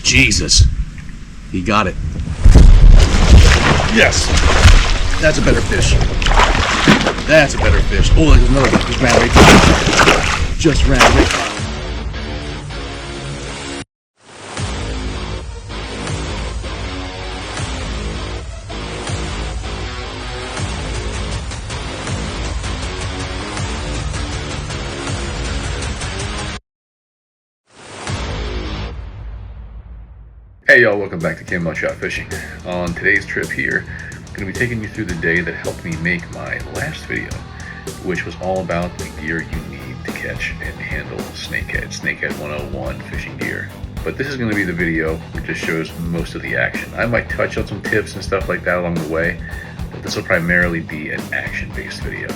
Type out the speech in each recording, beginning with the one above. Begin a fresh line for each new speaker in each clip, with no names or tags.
Jesus. He got it. Yes. That's a better fish. That's a better fish. Oh, there's another one. Just ran right by. Just ran right by.
Hey y'all, welcome back to Kambotrout Fishing. On today's trip here, I'm going to be taking you through the day that helped me make my last video, which was all about the gear you need to catch and handle Snakehead 101 fishing gear. But this is going to be the video which just shows most of the action. I might touch on some tips and stuff like that along the way, but this will primarily be an action-based video.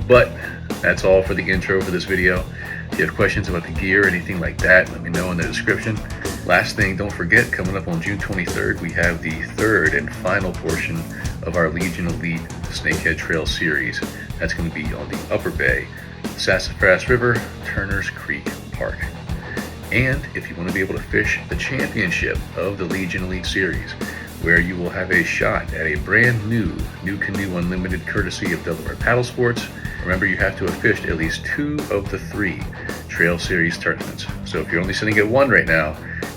But that's all for the intro for this video. If you have questions about the gear or anything like that, let me know in the description. Last thing, don't forget, coming up on June 23rd, we have the third and final portion of our Legion Elite Snakehead Trail series. That's going to be on the Upper Bay, Sassafras River, Turner's Creek Park. And if you want to be able to fish the championship of the Legion Elite series, where you will have a shot at a brand new Canoe Unlimited courtesy of Delaware Paddle Sports, remember you have to have fished at least 2 of the 3 Trail Series tournaments. So if you're only sitting at 1 right now,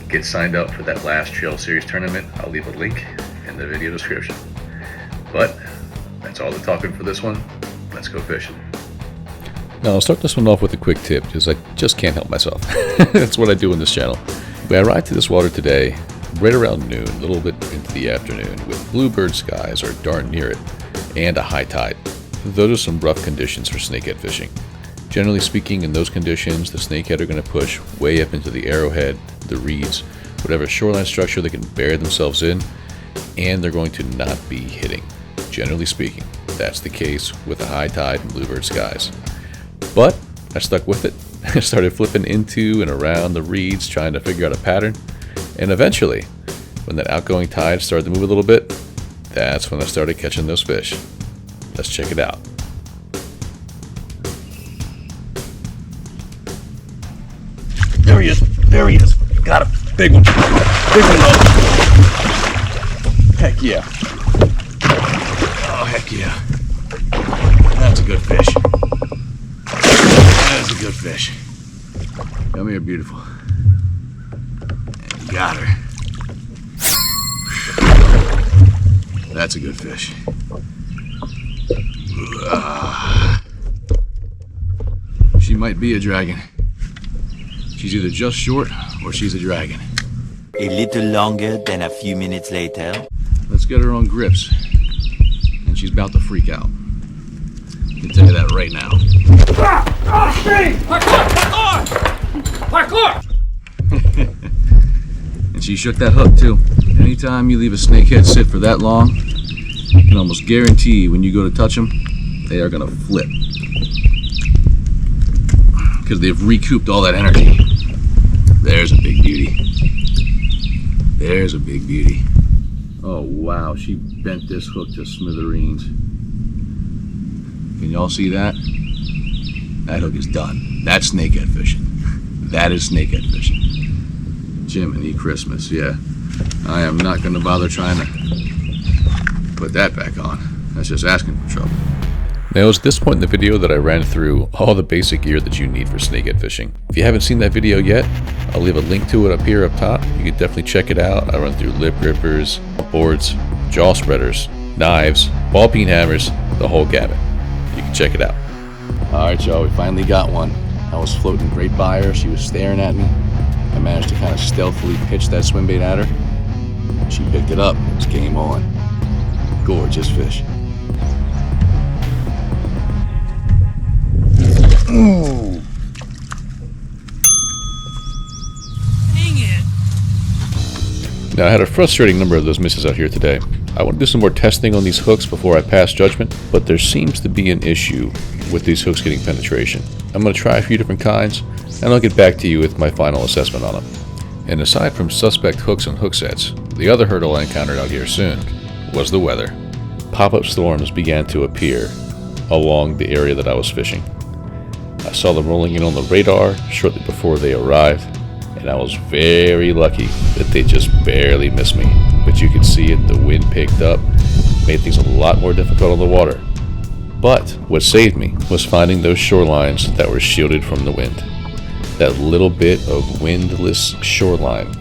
get signed up for that last Trail Series tournament. I'll leave a link in the video description. But that's all the talking for this one. Let's go fishing.
Now I'll start this one off with a quick tip because I just can't help myself. That's what I do on this channel. We arrived to this water today right around noon, a little bit into the afternoon, with Bluebird skies or darn near it, and a high tide. Those are some rough conditions for snakehead fishing. Generally speaking, in those conditions, the snakehead are going to push way up into the arrowhead, the reeds, whatever shoreline structure they can bury themselves in, and they're going to not be hitting. Generally speaking, that's the case with a high tide and Bluebird skies. But I stuck with it. I started flipping into and around the reeds, trying to figure out a pattern, and eventually, when that outgoing tide started to move a little bit, that's when I started catching those fish. Let's check it out.
There he is. There he is. Got him. Big one. Big one though. Heck yeah. Oh, heck yeah. That's a good fish. That is a good fish. Come here, beautiful. And got her. That's a good fish. She might be a dragon. She's either just short or she's a dragon.
A little longer than a few minutes later.
Let's get her on grips. And she's about to freak out. I can tell you that right now.
Parkour!
And she shook that hook too. Anytime you leave a snakehead sit for that long, you can almost guarantee when you go to touch them, they are going to flip. Because they've recouped all that energy. There's a big beauty. There's a big beauty. Oh wow, she bent this hook to smithereens. Can y'all see that? That hook is done. That's snakehead fishing. That is snakehead fishing. Jiminy Christmas, yeah. I am not going to bother trying to put that back on. That's just asking for trouble.
Now, it was at this point in the video that I ran through all the basic gear that you need for snakehead fishing. If you haven't seen that video yet, I'll leave a link to it up here up top. You can definitely check it out. I run through lip grippers, boards, jaw spreaders, knives, ball peen hammers, the whole gamut. You can check it out.
Alright y'all, we finally got one. I was floating right by her. She was staring at me. I managed to kind of stealthily pitch that swim bait at her. She picked it up. It was game on. Gorgeous fish. Ooh.
Dang it!
Now, I had a frustrating number of those misses out here today. I want to do some more testing on these hooks before I pass judgment, but there seems to be an issue with these hooks getting penetration. I'm going to try a few different kinds, and I'll get back to you with my final assessment on them. And aside from suspect hooks and hook sets, the other hurdle I encountered out here soon was the weather. Pop-up storms began to appear along the area that I was fishing. I saw them rolling in on the radar shortly before they arrived, and I was very lucky that they just barely missed me. But you could see it, the wind picked up, made things a lot more difficult on the water. But what saved me was finding those shorelines that were shielded from the wind. That little bit of windless shoreline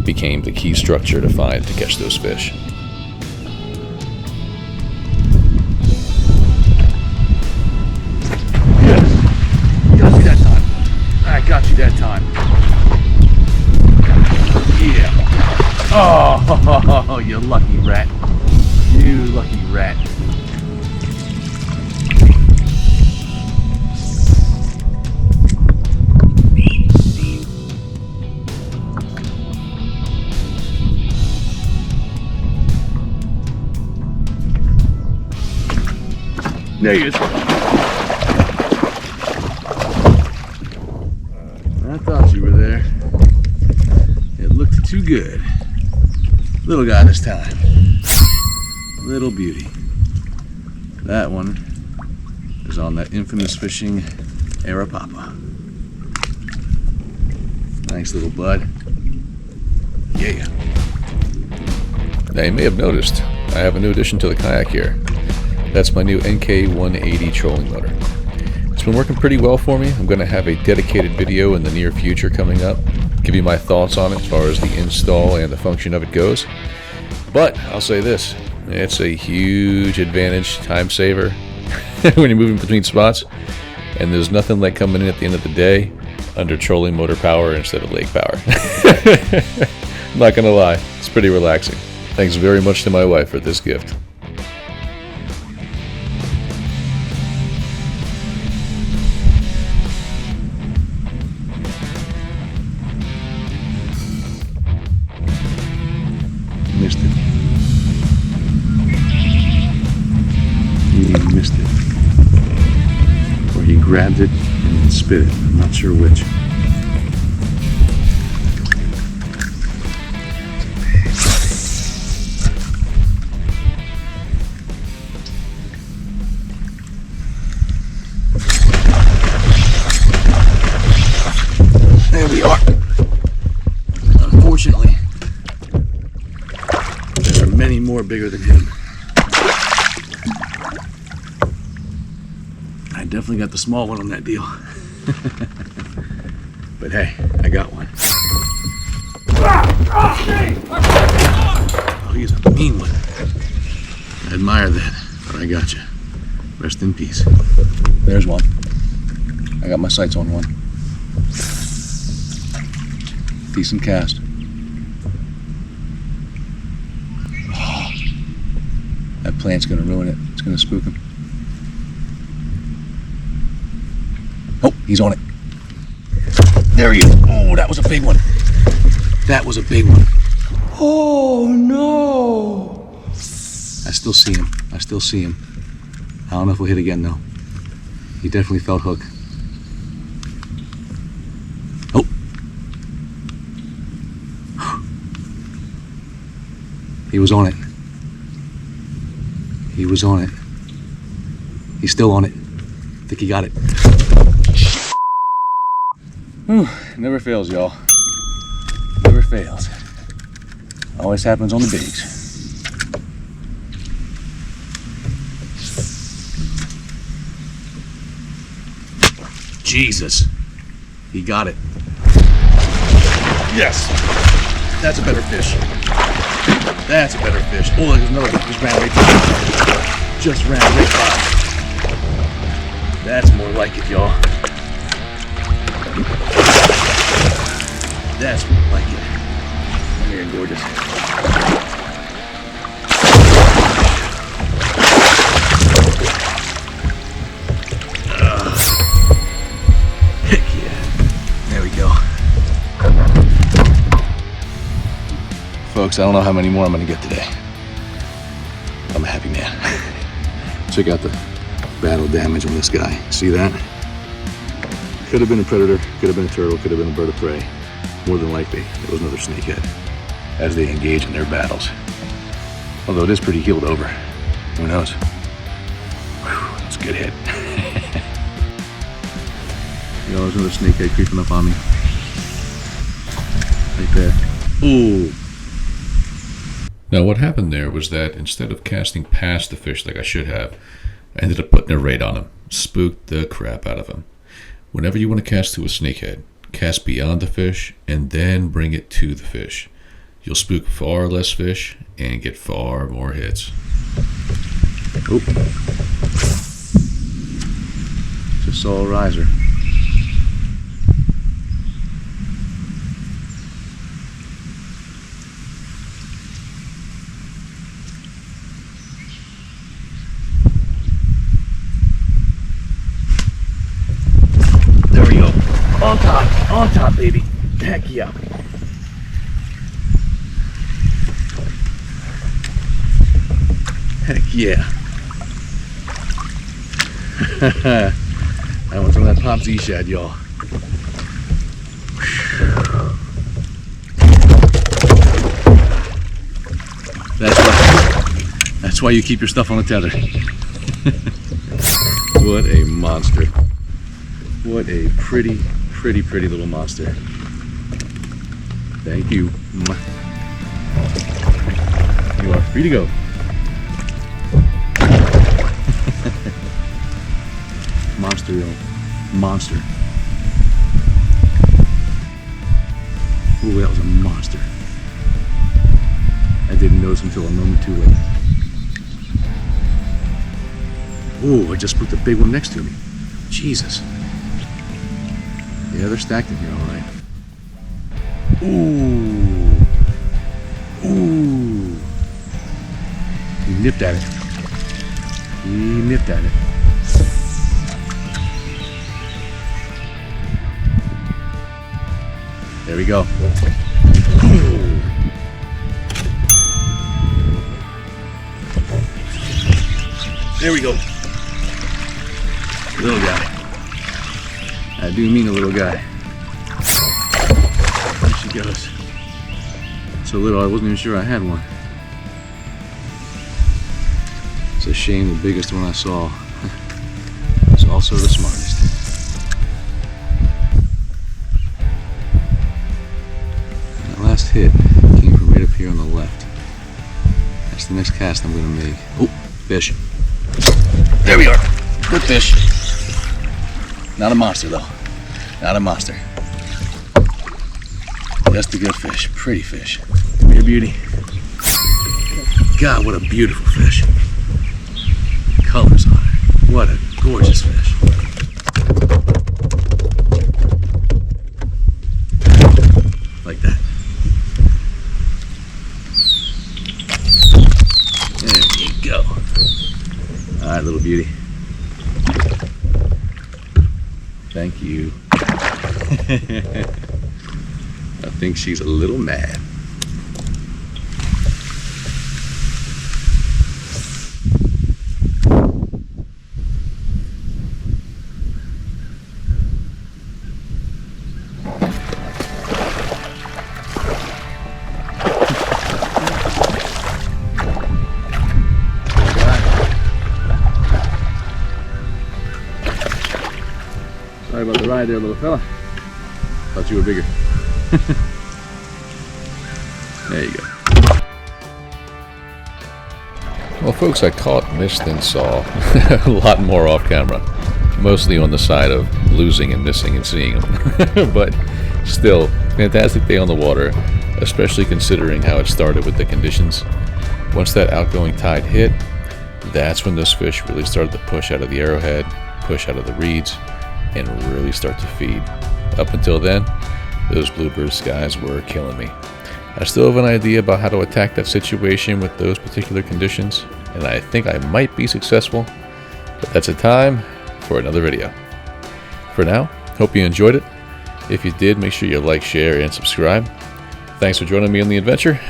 became the key structure to find to catch those fish.
Got you that time. I got you that time. Yeah. Oh, you lucky rat. You lucky rat. There he is. I thought you were there. It looked too good. Little guy this time. Little beauty. That one is on that infamous fishing Arapapa. Nice little bud. Yeah.
Now you may have noticed I have a new addition to the kayak here. That's my new NK 180 trolling motor. It's been working pretty well for me. I'm going to have a dedicated video in the near future coming up, give you my thoughts on it as far as the install and the function of it goes. But I'll say this, it's a huge advantage, time saver when you're moving between spots, and there's nothing like coming in at the end of the day under trolling motor power instead of lake power. I'm not going to lie, it's pretty relaxing. Thanks very much to my wife for this gift.
Missed it. He missed it. Or he grabbed it and spit it. I'm not sure which. There we are. Unfortunately, there are many more bigger than him. I definitely got the small one on that deal. But hey, I got one. Oh, he's a mean one. I admire that, but I got you. Rest in peace. There's one. I got my sights on one. Decent cast. Oh, that plant's gonna ruin it. It's gonna spook him. Oh, he's on it. There he is. Oh, that was a big one. That was a big one.
Oh no!
I still see him. I still see him. I don't know if we'll hit again though. He definitely felt hook. Oh. He was on it. He was on it. He's still on it. I think he got it. Whew, never fails, y'all. Never fails. Always happens on the bigs. Jesus. He got it. Yes. That's a better fish. That's a better fish. Oh, there's another one. Just ran right by. Just ran right by. That's more like it, y'all. That's more like it. Come here, gorgeous. Heck yeah. There we go. Folks, I don't know how many more I'm going to get today. I'm a happy man. Check out the battle damage on this guy. See that? Could have been a predator, could have been a turtle, could have been a bird of prey. More than likely, it was another snakehead as they engage in their battles. Although it is pretty healed over. Who knows? Whew, that's a good hit. You know, there's another snakehead creeping up on me. Right there. Ooh.
Now what happened there was that instead of casting past the fish like I should have, I ended up putting a rate on him. Spooked the crap out of him. Whenever you want to cast to a snakehead, cast beyond the fish and then bring it to the fish. You'll spook far less fish and get far more hits.
Oop. Just saw a riser. There we go. On top, baby. Heck yeah. Heck yeah. That one's on that Pop Z shad, y'all. That's why you keep your stuff on the tether. What a monster. What a pretty little monster. Thank you. You are free to go. Monster, yo. Monster. Ooh, that was a monster. I didn't notice until a moment too late. Ooh, I just spooked a big one next to me. Jesus. Yeah, they're stacked in here, alright. Ooh. Ooh. He nipped at it. He nipped at it. There we go. There we go. Little guy. I do mean a little guy. There she goes. So little I wasn't even sure I had one. It's a shame the biggest one I saw was also the smartest. And that last hit came from right up here on the left. That's the next cast I'm going to make. Oh, fish. There we are. Good fish. Not a monster though. Not a monster. Just a good fish. Pretty fish. Come here, beauty. God, what a beautiful fish. Colors on it. What a gorgeous fish. Like that. There you go. Alright, little beauty. Thank you. I think she's a little mad. Sorry about the ride there, little fella. Thought you were bigger. There you go.
Well, folks, I caught, missed, and saw a lot more off camera. Mostly on the side of losing and missing and seeing them. But still, fantastic day on the water, especially considering how it started with the conditions. Once that outgoing tide hit, that's when those fish really started to push out of the arrowhead, push out of the reeds, and really start to feed. Up until then, those Bluebird skies were killing me. I still have an idea about how to attack that situation with those particular conditions, and I think I might be successful, but that's a time for another video. For now, hope you enjoyed it. If you did, make sure you like, share, and subscribe. Thanks for joining me on the adventure.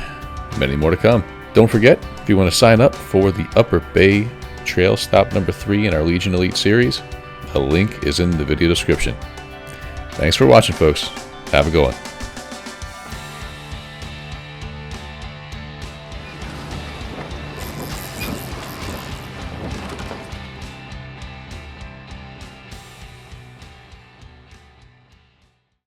Many more to come. Don't forget, if you want to sign up for the Upper Bay Trail Stop number 3 in our Legion Elite series, a link is in the video description. Thanks for watching, folks. Have a good one.